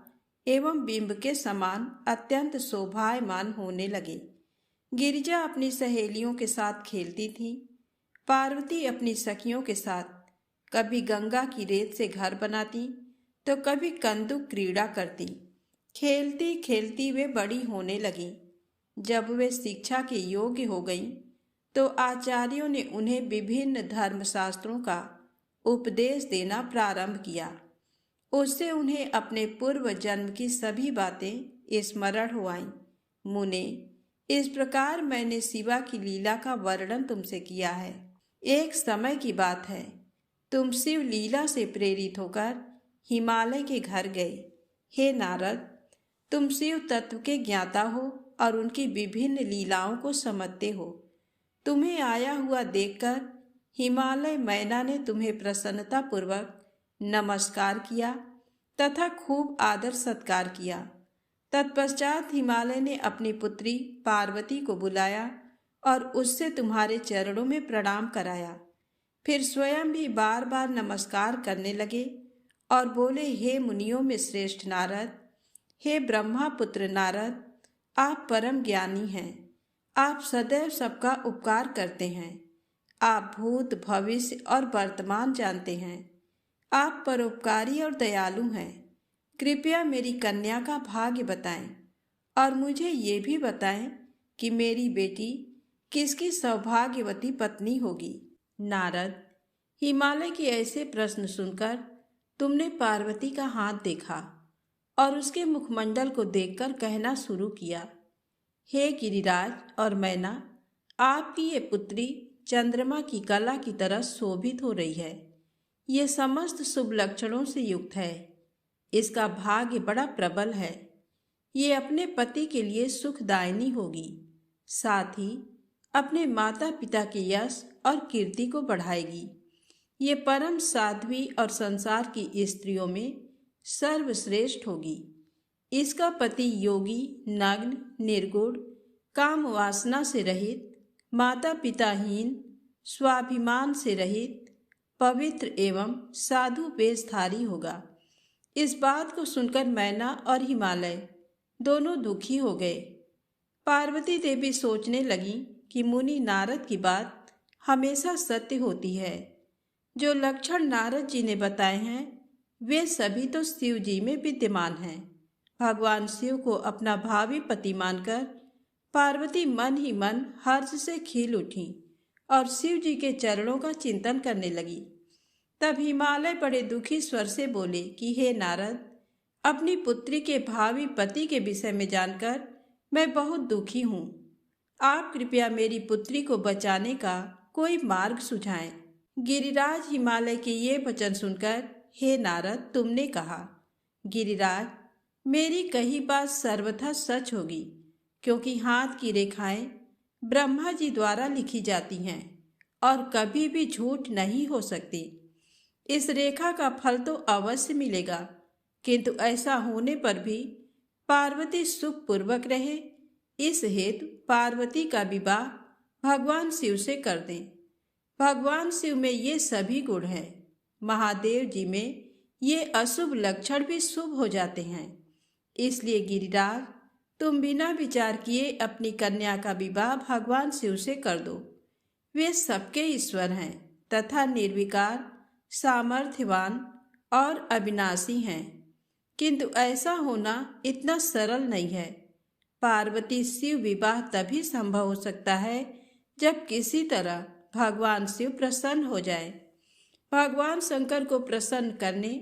एवं बिंब के समान अत्यंत शोभायमान होने लगे। गिरिजा अपनी सहेलियों के साथ खेलती थी। पार्वती अपनी सखियों के साथ कभी गंगा की रेत से घर बनाती तो कभी कंदुक क्रीड़ा करती। खेलती खेलती वे बड़ी होने लगी। जब वे शिक्षा के योग्य हो गईं, तो आचार्यों ने उन्हें विभिन्न धर्मशास्त्रों का उपदेश देना प्रारंभ किया। उससे उन्हें अपने पूर्व जन्म की सभी बातें स्मरण हो आईं। मुने, इस प्रकार मैंने शिवा की लीला का वर्णन तुमसे किया है। एक समय की बात है, तुम शिव लीला से प्रेरित होकर हिमालय के घर गए। हे नारद, तुम शिव तत्व के ज्ञाता हो और उनकी विभिन्न लीलाओं को समझते हो। तुम्हें आया हुआ देखकर हिमालय मैना ने तुम्हें प्रसन्नता पूर्वक नमस्कार किया तथा खूब आदर सत्कार किया। तत्पश्चात हिमालय ने अपनी पुत्री पार्वती को बुलाया और उससे तुम्हारे चरणों में प्रणाम कराया। फिर स्वयं भी बार बार नमस्कार करने लगे और बोले, हे मुनियों में श्रेष्ठ नारद, हे ब्रह्मा पुत्र नारद, आप परम ज्ञानी हैं। आप सदैव सबका उपकार करते हैं। आप भूत भविष्य और वर्तमान जानते हैं। आप परोपकारी और दयालु हैं। कृपया मेरी कन्या का भाग्य बताएं और मुझे ये भी बताएं कि मेरी बेटी किसकी सौभाग्यवती पत्नी होगी। नारद, हिमालय के ऐसे प्रश्न सुनकर तुमने पार्वती का हाथ देखा और उसके मुखमंडल को देखकर कहना शुरू किया, हे गिरिराज और मैना, आपकी ये पुत्री चंद्रमा की कला की तरह शोभित हो रही है। ये समस्त शुभ लक्षणों से युक्त है। इसका भाग्य बड़ा प्रबल है। ये अपने पति के लिए सुखदायिनी होगी। साथ ही अपने माता पिता के यश और कीर्ति को बढ़ाएगी। ये परम साध्वी और संसार की स्त्रियों में सर्वश्रेष्ठ होगी। इसका पति योगी, नग्न, निर्गुण, काम वासना से रहित, माता पिताहीन, स्वाभिमान से रहित, पवित्र एवं साधु वेशधारी होगा। इस बात को सुनकर मैना और हिमालय दोनों दुखी हो गए। पार्वती देवी सोचने लगी कि मुनि नारद की बात हमेशा सत्य होती है। जो लक्षण नारद जी ने बताए हैं वे सभी तो शिव जी में विद्यमान हैं। भगवान शिव को अपना भावी पति मानकर पार्वती मन ही मन हर्ष से खिल उठी और शिव जी के चरणों का चिंतन करने लगी। तब हिमालय बड़े दुखी स्वर से बोले कि हे नारद, अपनी पुत्री के भावी पति के विषय में जानकर मैं बहुत दुखी हूँ। आप कृपया मेरी पुत्री को बचाने का कोई मार्ग सुझाएं। गिरिराज हिमालय के ये वचन सुनकर, हे नारद, तुमने कहा, गिरिराज, मेरी कही बात सर्वथा सच होगी, क्योंकि हाथ की रेखाएं ब्रह्मा जी द्वारा लिखी जाती हैं और कभी भी झूठ नहीं हो सकती। इस रेखा का फल तो अवश्य मिलेगा, किंतु ऐसा होने पर भी पार्वती सुखपूर्वक रहे, इस हेतु पार्वती का विवाह भगवान शिव से कर दें। भगवान शिव में ये सभी गुण हैं। महादेव जी में ये अशुभ लक्षण भी शुभ हो जाते हैं। इसलिए गिरिराज, तुम बिना विचार किए अपनी कन्या का विवाह भगवान शिव से कर दो। वे सबके ईश्वर हैं तथा निर्विकार, सामर्थ्यवान और अविनाशी हैं, किंतु ऐसा होना इतना सरल नहीं है। पार्वती शिव विवाह तभी संभव हो सकता है जब किसी तरह भगवान शिव प्रसन्न हो जाए। भगवान शंकर को प्रसन्न करने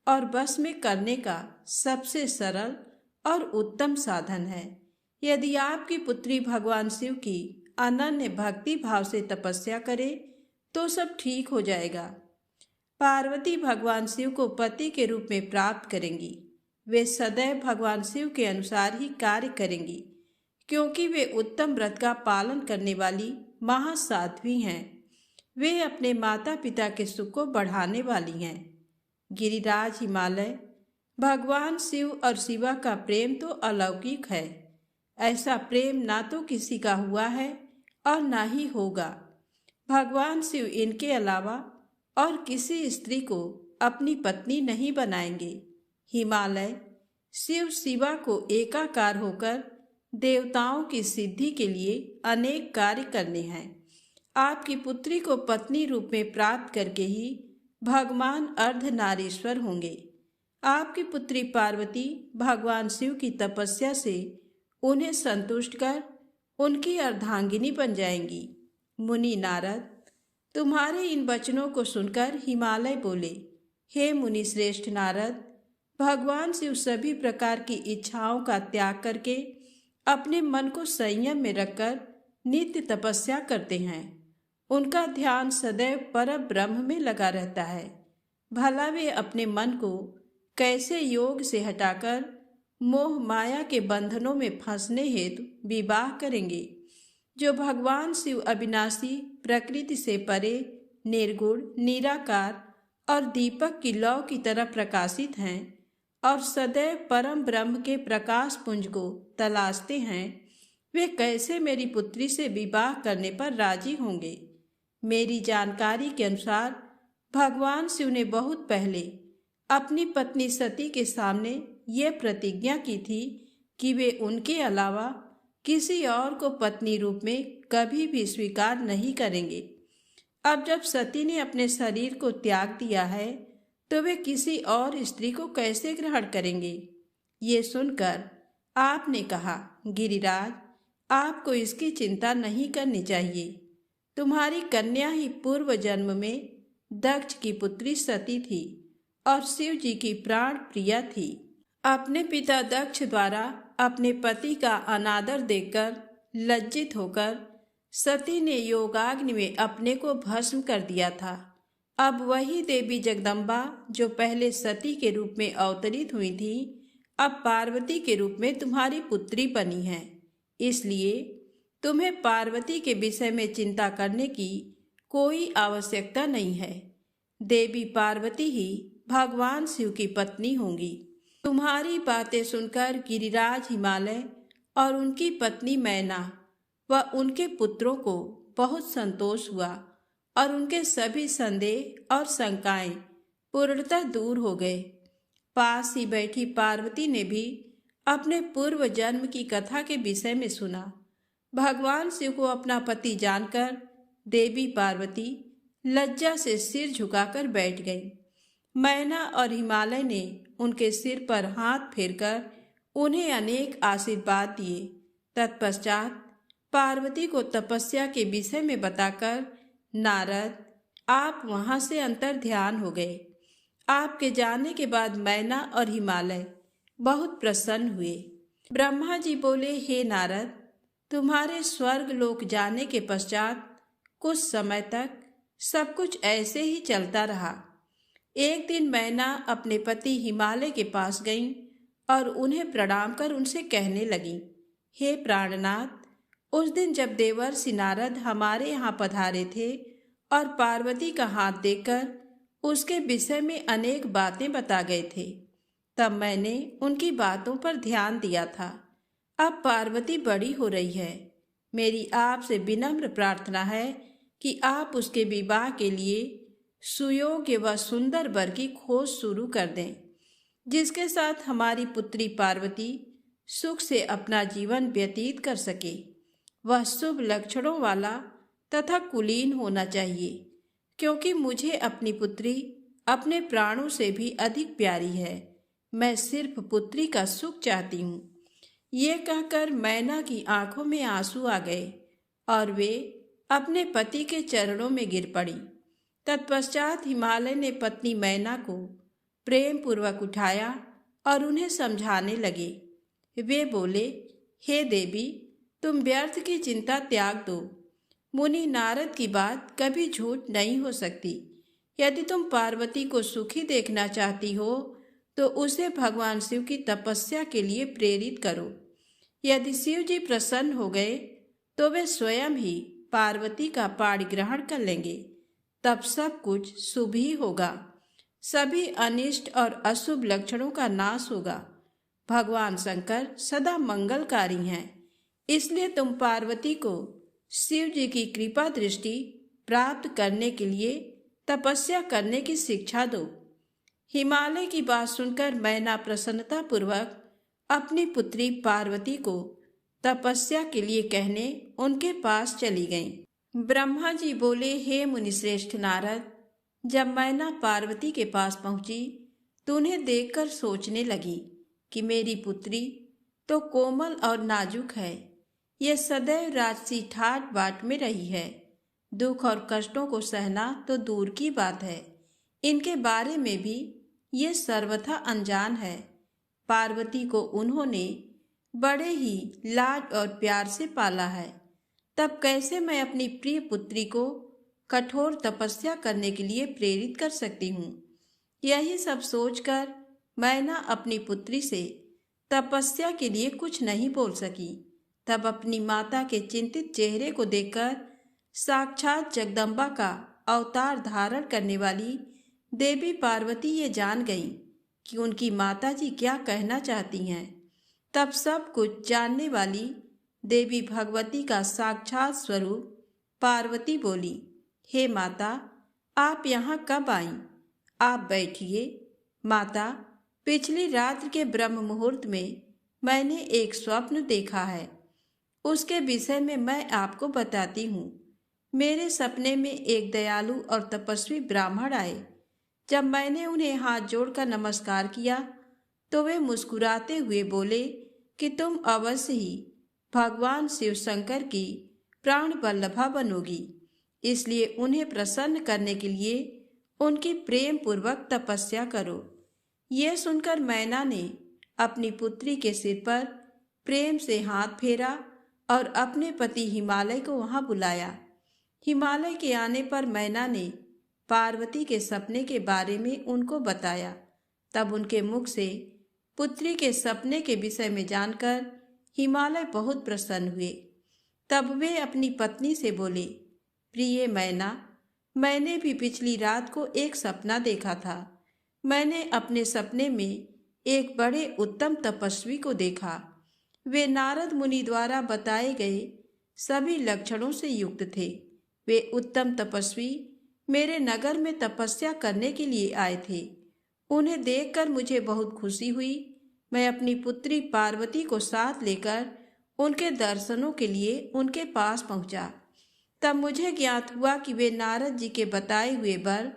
और बस में करने का सबसे सरल और उत्तम साधन है। यदि आपकी पुत्री भगवान शिव की अनन्य भक्ति भाव से तपस्या करे तो सब ठीक हो जाएगा। पार्वती भगवान शिव को पति के रूप में प्राप्त करेंगी। वे सदैव भगवान शिव के अनुसार ही कार्य करेंगी, क्योंकि वे उत्तम व्रत का पालन करने वाली महासाध्वी हैं। वे अपने माता पिता के सुख को बढ़ाने वाली हैं। गिरिराज हिमालय, भगवान शिव और शिवा का प्रेम तो अलौकिक है। ऐसा प्रेम ना तो किसी का हुआ है और ना ही होगा। भगवान शिव इनके अलावा और किसी स्त्री को अपनी पत्नी नहीं बनाएंगे। हिमालय, शिव शिवा को एकाकार होकर देवताओं की सिद्धि के लिए अनेक कार्य करने हैं। आपकी पुत्री को पत्नी रूप में प्राप्त करके ही भगवान अर्धनारीश्वर होंगे। आपकी पुत्री पार्वती भगवान शिव की तपस्या से उन्हें संतुष्ट कर उनकी अर्धांगिनी बन जाएंगी। मुनि नारद, तुम्हारे इन वचनों को सुनकर हिमालय बोले, हे मुनि श्रेष्ठ नारद, भगवान शिव सभी प्रकार की इच्छाओं का त्याग करके अपने मन को संयम में रखकर नित्य तपस्या करते हैं। उनका ध्यान सदैव पर ब्रह्म में लगा रहता है। भला वे अपने मन को कैसे योग से हटाकर मोह माया के बंधनों में फंसने हेतु विवाह करेंगे। जो भगवान शिव अविनाशी, प्रकृति से परे, निर्गुण, निराकार और दीपक की लौ की तरह प्रकाशित हैं और सदैव परम ब्रह्म के प्रकाश पुंज को तलाशते हैं, वे कैसे मेरी पुत्री से विवाह करने पर राजी होंगे। मेरी जानकारी के अनुसार भगवान शिव ने बहुत पहले अपनी पत्नी सती के सामने ये प्रतिज्ञा की थी कि वे उनके अलावा किसी और को पत्नी रूप में कभी भी स्वीकार नहीं करेंगे। अब जब सती ने अपने शरीर को त्याग दिया है तो वे किसी और स्त्री को कैसे ग्रहण करेंगे। ये सुनकर आपने कहा, गिरिराज, आपको इसकी चिंता नहीं करनी चाहिए। तुम्हारी कन्या ही पूर्व जन्म में दक्ष की पुत्री सती थी और शिव जी की प्राण प्रिया थी। अपने पिता दक्ष द्वारा अपने पति का अनादर देखकर लज्जित होकर सती ने योगाग्नि में अपने को भस्म कर दिया था। अब वही देवी जगदम्बा जो पहले सती के रूप में अवतरित हुई थी, अब पार्वती के रूप में तुम्हारी पुत्री बनी है। इसलिए तुम्हें पार्वती के विषय में चिंता करने की कोई आवश्यकता नहीं है। देवी पार्वती ही भगवान शिव की पत्नी होंगी। तुम्हारी बातें सुनकर गिरिराज हिमालय और उनकी पत्नी मैना व उनके पुत्रों को बहुत संतोष हुआ और उनके सभी संदेह और शंकाएं पूर्णतः दूर हो गए। पास ही बैठी पार्वती ने भी अपने पूर्व जन्म की कथा के विषय में सुना। भगवान शिव को अपना पति जानकर देवी पार्वती लज्जा से सिर झुकाकर बैठ गईं। मैना और हिमालय ने उनके सिर पर हाथ फेरकर उन्हें अनेक आशीर्वाद दिए। तत्पश्चात पार्वती को तपस्या के विषय में बताकर नारद आप वहां से अंतर ध्यान हो गए। आपके जाने के बाद मैना और हिमालय बहुत प्रसन्न हुए। ब्रह्मा जी बोले, हे नारद, तुम्हारे स्वर्ग लोक जाने के पश्चात कुछ समय तक सब कुछ ऐसे ही चलता रहा। एक दिन मैना अपने पति हिमालय के पास गईं और उन्हें प्रणाम कर उनसे कहने लगीं, हे प्राणनाथ, उस दिन जब देवर्षि नारद हमारे यहाँ पधारे थे और पार्वती का हाथ देखकर उसके विषय में अनेक बातें बता गए थे, तब मैंने उनकी बातों पर ध्यान दिया था। अब पार्वती बड़ी हो रही है। मेरी आपसे विनम्र प्रार्थना है कि आप उसके विवाह के लिए सुयोग्य व सुंदर वर की खोज शुरू कर दें, जिसके साथ हमारी पुत्री पार्वती सुख से अपना जीवन व्यतीत कर सके। वह शुभ लक्षणों वाला तथा कुलीन होना चाहिए, क्योंकि मुझे अपनी पुत्री अपने प्राणों से भी अधिक प्यारी है। मैं सिर्फ पुत्री का सुख चाहती हूँ। ये कहकर मैना की आंखों में आंसू आ गए और वे अपने पति के चरणों में गिर पड़ी। तत्पश्चात हिमालय ने पत्नी मैना को प्रेम पूर्वक उठाया और उन्हें समझाने लगे। वे बोले, हे देवी, तुम व्यर्थ की चिंता त्याग दो। मुनि नारद की बात कभी झूठ नहीं हो सकती। यदि तुम पार्वती को सुखी देखना चाहती हो तो उसे भगवान शिव की तपस्या के लिए प्रेरित करो। यदि शिव जी प्रसन्न हो गए तो वे स्वयं ही पार्वती का पाणी ग्रहण कर लेंगे। तब सब कुछ शुभ ही होगा। सभी अनिष्ट और अशुभ लक्षणों का नाश होगा। भगवान शंकर सदा मंगलकारी हैं, इसलिए तुम पार्वती को शिव जी की कृपा दृष्टि प्राप्त करने के लिए तपस्या करने की शिक्षा दो। हिमालय की बात सुनकर मैना प्रसन्नता पूर्वक अपनी पुत्री पार्वती को तपस्या के लिए कहने उनके पास चली गईं। ब्रह्मा जी बोले, हे मुनिश्रेष्ठ नारद, जब मैना पार्वती के पास पहुंची तो उन्हें देखकर सोचने लगी कि मेरी पुत्री तो कोमल और नाजुक है। ये सदैव राजसी ठाट बाट में रही है। दुख और कष्टों को सहना तो दूर की बात है, इनके बारे में भी ये सर्वथा अनजान है। पार्वती को उन्होंने बड़े ही लाड और प्यार से पाला है, तब कैसे मैं अपनी प्रिय पुत्री को कठोर तपस्या करने के लिए प्रेरित कर सकती हूँ। यही सब सोचकर मैना अपनी पुत्री से तपस्या के लिए कुछ नहीं बोल सकी। तब अपनी माता के चिंतित चेहरे को देखकर साक्षात जगदम्बा का अवतार धारण करने वाली देवी पार्वती ये जान गईं कि उनकी माताजी क्या कहना चाहती हैं। तब सब कुछ जानने वाली देवी भगवती का साक्षात स्वरूप पार्वती बोली, हे माता, आप यहाँ कब आईं? आप बैठिए। माता, पिछली रात्र के ब्रह्म मुहूर्त में मैंने एक स्वप्न देखा है, उसके विषय में मैं आपको बताती हूँ। मेरे सपने में एक दयालु और तपस्वी ब्राह्मण आए। जब मैंने उन्हें हाथ जोड़कर नमस्कार किया तो वे मुस्कुराते हुए बोले कि तुम अवश्य ही भगवान शिव शंकर की प्राण वल्लभा बनोगी, इसलिए उन्हें प्रसन्न करने के लिए उनकी प्रेम पूर्वक तपस्या करो। ये सुनकर मैना ने अपनी पुत्री के सिर पर प्रेम से हाथ फेरा और अपने पति हिमालय को वहां बुलाया। हिमालय के आने पर मैना ने पार्वती के सपने के बारे में उनको बताया। तब उनके मुख से पुत्री के सपने के विषय में जानकर हिमालय बहुत प्रसन्न हुए। तब वे अपनी पत्नी से बोले, प्रिय मैना, मैंने भी पिछली रात को एक सपना देखा था। मैंने अपने सपने में एक बड़े उत्तम तपस्वी को देखा। वे नारद मुनि द्वारा बताए गए सभी लक्षणों से युक्त थे। वे उत्तम तपस्वी मेरे नगर में तपस्या करने के लिए आए थे। उन्हें देखकर मुझे बहुत खुशी हुई। मैं अपनी पुत्री पार्वती को साथ लेकर उनके दर्शनों के लिए उनके पास पहुंचा। तब मुझे ज्ञात हुआ कि वे नारद जी के बताए हुए वर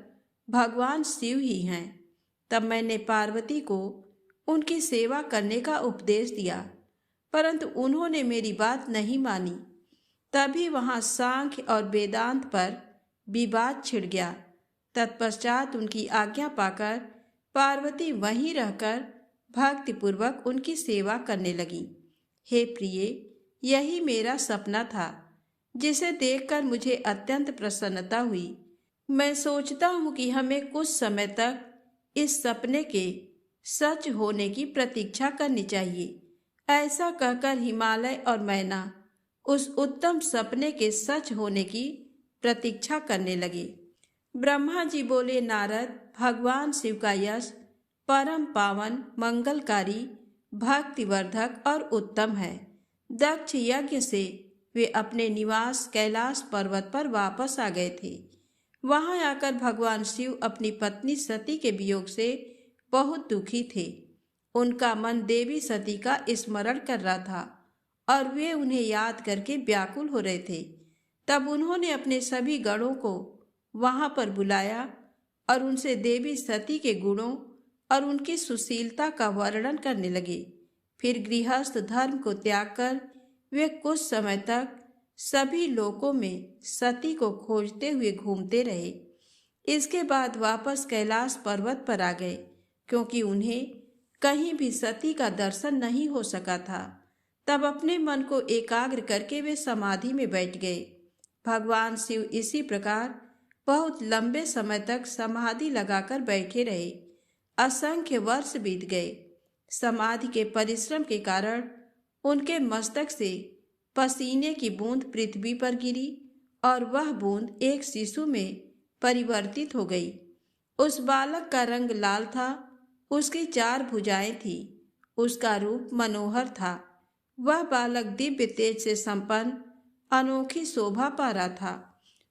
भगवान शिव ही हैं। तब मैंने पार्वती को उनकी सेवा करने का उपदेश दिया, परंतु उन्होंने मेरी बात नहीं मानी। तभी वहां सांख्य और वेदांत पर विवाद छिड़ गया। तत्पश्चात उनकी आज्ञा पाकर पार्वती वहीं रहकर भक्तिपूर्वक उनकी सेवा करने लगी। हे प्रिय, यही मेरा सपना था, जिसे देखकर मुझे अत्यंत प्रसन्नता हुई। मैं सोचता हूँ कि हमें कुछ समय तक इस सपने के सच होने की प्रतीक्षा करनी चाहिए। ऐसा कहकर हिमालय और मैना उस उत्तम सपने के सच होने की प्रतीक्षा करने लगे। ब्रह्मा जी बोले, नारद, भगवान शिव का यश परम पावन, मंगलकारी, भक्तिवर्धक और उत्तम है। दक्ष यज्ञ से वे अपने निवास कैलाश पर्वत पर वापस आ गए थे। वहां आकर भगवान शिव अपनी पत्नी सती के वियोग से बहुत दुखी थे। उनका मन देवी सती का स्मरण कर रहा था और वे उन्हें याद करके व्याकुल हो रहे थे। तब उन्होंने अपने सभी गणों को वहां पर बुलाया और उनसे देवी सती के गुणों और उनकी सुशीलता का वर्णन करने लगे। फिर गृहस्थ धर्म को त्याग कर वे कुछ समय तक सभी लोकों में सती को खोजते हुए घूमते रहे। इसके बाद वापस कैलाश पर्वत पर आ गए, क्योंकि उन्हें कहीं भी सती का दर्शन नहीं हो सका था। तब अपने मन को एकाग्र करके वे समाधि में बैठ गए। भगवान शिव इसी प्रकार बहुत लंबे समय तक समाधि लगाकर बैठे रहे। असंख्य वर्ष बीत गए। समाधि के परिश्रम के कारण उनके मस्तक से पसीने की बूंद पृथ्वी पर गिरी और वह बूंद एक शिशु में परिवर्तित हो गई। उस बालक का रंग लाल था, उसकी 4 भुजाएं थी, उसका रूप मनोहर था। वह बालक दिव्य तेज से संपन्न अनोखी शोभा पा रहा था।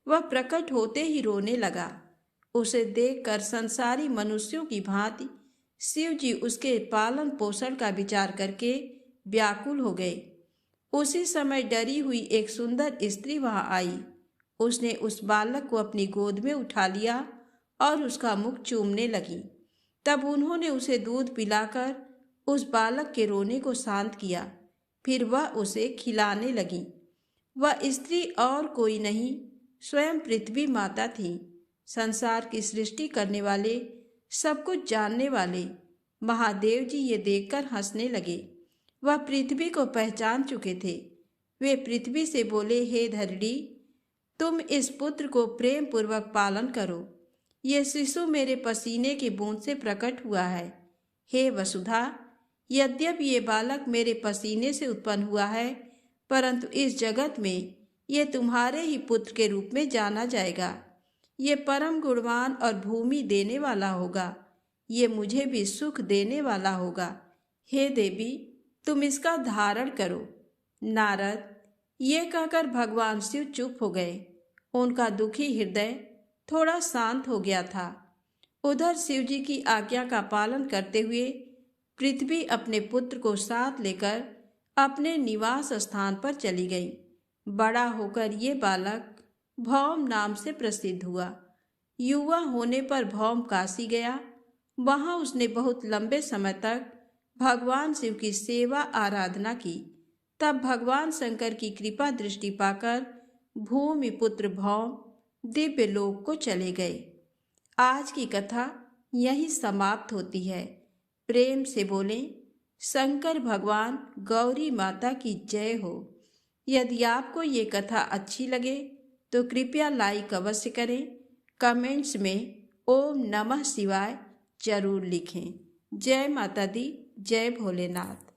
वह प्रकट होते ही रोने लगा। उसे देखकर संसारी मनुष्यों की भांति शिव जी उसके पालन पोषण का विचार करके व्याकुल हो गए। उसी समय डरी हुई एक सुंदर स्त्री वहां आई। उसने उस बालक को अपनी गोद में उठा लिया और उसका मुख चूमने लगी। तब उन्होंने उसे दूध पिलाकर उस बालक के रोने को शांत किया। फिर वह उसे खिलाने लगी। वह स्त्री और कोई नहीं, स्वयं पृथ्वी माता थी। संसार की सृष्टि करने वाले, सब कुछ जानने वाले महादेव जी ये देखकर हंसने लगे। वह पृथ्वी को पहचान चुके थे। वे पृथ्वी से बोले, हे धरणी, तुम इस पुत्र को प्रेम पूर्वक पालन करो। ये शिशु मेरे पसीने की बूंद से प्रकट हुआ है। हे वसुधा, यद्यपि ये बालक मेरे पसीने से उत्पन्न हुआ है, परंतु इस जगत में ये तुम्हारे ही पुत्र के रूप में जाना जाएगा। ये परम गुणवान और भूमि देने वाला होगा। ये मुझे भी सुख देने वाला होगा। हे देवी, तुम इसका धारण करो। नारद, ये कहकर भगवान शिव चुप हो गए। उनका दुखी हृदय थोड़ा शांत हो गया था। उधर शिव जी की आज्ञा का पालन करते हुए पृथ्वी अपने पुत्र को साथ लेकर अपने निवास स्थान पर चली गई। बड़ा होकर ये बालक भौम नाम से प्रसिद्ध हुआ। युवा होने पर भौम काशी गया। वहां उसने बहुत लंबे समय तक भगवान शिव की सेवा आराधना की। तब भगवान शंकर की कृपा दृष्टि पाकर भूमि पुत्र भौम दिव्य लोक को चले गए। आज की कथा यही समाप्त होती है। प्रेम से बोलें, शंकर भगवान गौरी माता की जय हो। यदि आपको ये कथा अच्छी लगे तो कृपया लाइक अवश्य करें। कमेंट्स में ओम नमः शिवाय जरूर लिखें। जय माता दी, जय भोलेनाथ।